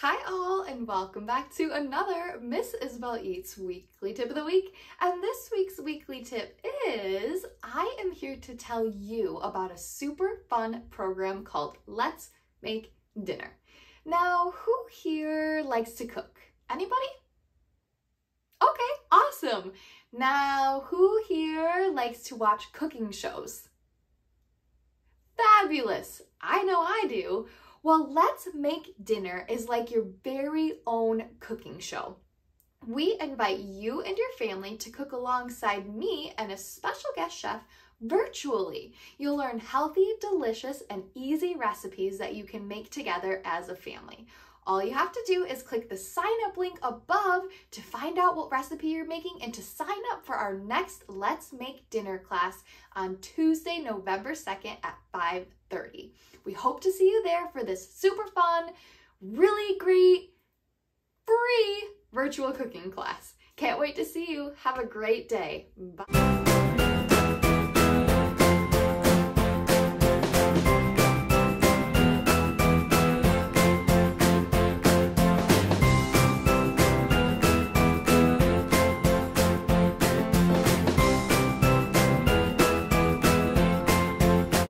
Hi all, and welcome back to another Miss Isabel Eats weekly tip of the week. And this week's weekly tip is, I am here to tell you about a super fun program called Let's Make Dinner. Now, who here likes to cook? Anybody? Okay, awesome. Now, who here likes to watch cooking shows? Fabulous. I know I do. Well, Let's Make Dinner is like your very own cooking show. We invite you and your family to cook alongside me and a special guest chef virtually. You'll learn healthy, delicious, and easy recipes that you can make together as a family. All you have to do is click the sign up link above to find out what recipe you're making and to sign up for our next Let's Make Dinner class on Tuesday, November 2nd at 5:30. We hope to see you there for this super fun, really great, free virtual cooking class. Can't wait to see you. Have a great day. Bye.